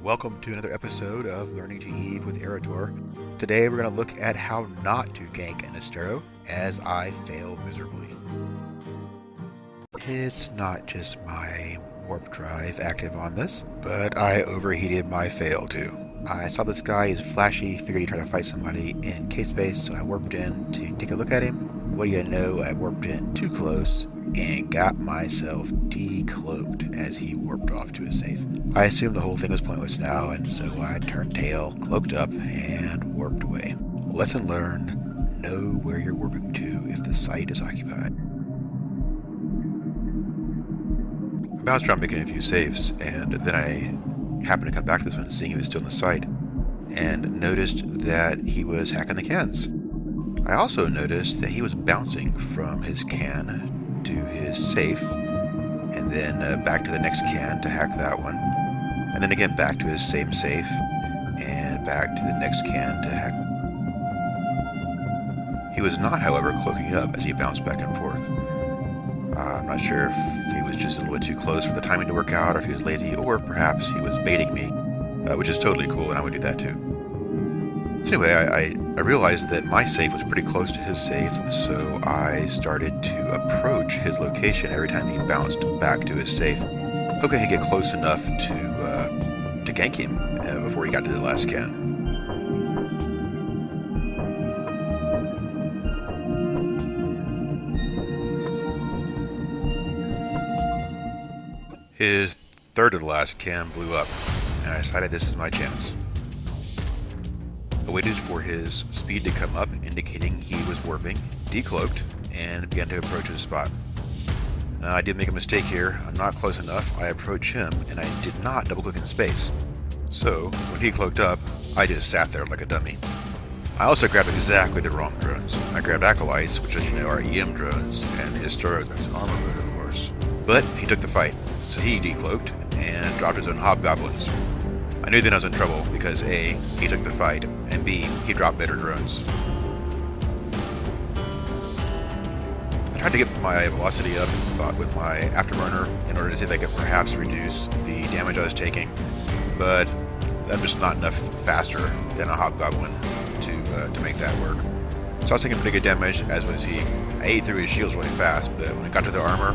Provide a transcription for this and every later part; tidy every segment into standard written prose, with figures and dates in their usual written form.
welcome to another episode of Learning to EVE with Erutor. Today we're going to look at how not to gank an Astero as I fail miserably. It's not just my warp drive active on this, but I overheated my fail too. I saw this guy, he's flashy, figured he'd try to fight somebody in K-space, so I warped in to take a look at him. What do you know, I warped in too close and got myself decloaked as he warped off to his safe. I assumed the whole thing was pointless now, and so I turned tail, cloaked up, and warped away. Lesson learned, know where you're warping to if the site is occupied. I bounced around making a few saves, and then I happened to come back to this one seeing he was still in the site, and noticed that he was hacking the cans. I also noticed that he was bouncing from his can to his safe, and then back to the next can to hack that one, and then again back to his same safe, and back to the next can to hack. He was not, however, cloaking up as he bounced back and forth. I'm not sure if he was just a little bit too close for the timing to work out, or if he was lazy, or perhaps he was baiting me, which is totally cool, and I would do that too. So anyway, I realized that my safe was pretty close to his safe, so I started to approach his location every time he bounced back to his safe, hoping I could get close enough to gank him before he got to the last can. His third to the last can blew up, and I decided this is my chance. I waited for his speed to come up, indicating he was warping, decloaked, and began to approach his spot. Now, I did make a mistake here. I'm not close enough. I approached him, and I did not double-click in space. So, when he cloaked up, I just sat there like a dummy. I also grabbed exactly the wrong drones. I grabbed acolytes, which as you know are EM drones, and his Astero's armor mode, of course. But he took the fight, so he decloaked and dropped his own hobgoblins. I knew then I was in trouble because A, he took the fight, and B, he dropped better drones. I tried to get my velocity up with my afterburner in order to see if I could perhaps reduce the damage I was taking, but that's just not enough faster than a hobgoblin to make that work. So I was taking pretty good damage, as was he. I ate through his shields really fast, but when it got to the armor,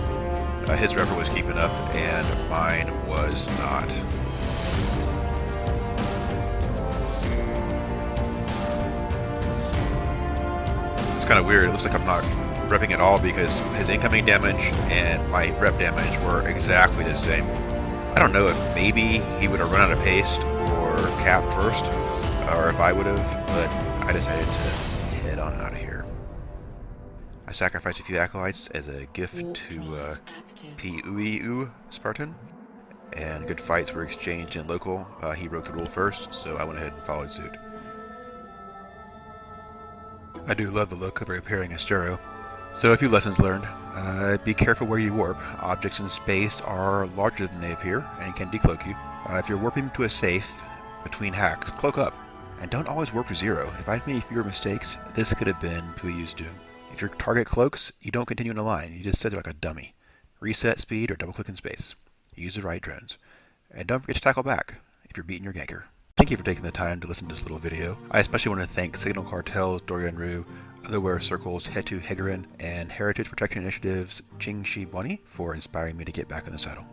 his revver was keeping up, and mine was not. It's kind of weird. It looks like I'm not repping at all because his incoming damage and my rep damage were exactly the same. I don't know if maybe he would have run out of paste or cap first, or if I would have, but I decided to head on out of here. I sacrificed a few acolytes as a gift to P.U.E.U. Spartan, and good fights were exchanged in local. He broke the rule first, so I went ahead and followed suit. I do love the look of repairing Astero. So a few lessons learned. Be careful where you warp. Objects in space are larger than they appear and can decloak you. If you're warping to a safe between hacks, cloak up. And don't always warp to zero. If I'd made fewer mistakes, this could have been P.U.E.'s doom. If your target cloaks, you don't continue in a line. You just sit there like a dummy. Reset speed or double click in space. Use the right drones. And don't forget to tackle back if you're beating your ganker. Thank you for taking the time to listen to this little video. I especially want to thank Signal Cartel's Dorian Rue, Otherware Circle's Hetu Hegarin, and Heritage Protection Initiative's Jing Shi Wani for inspiring me to get back in the saddle.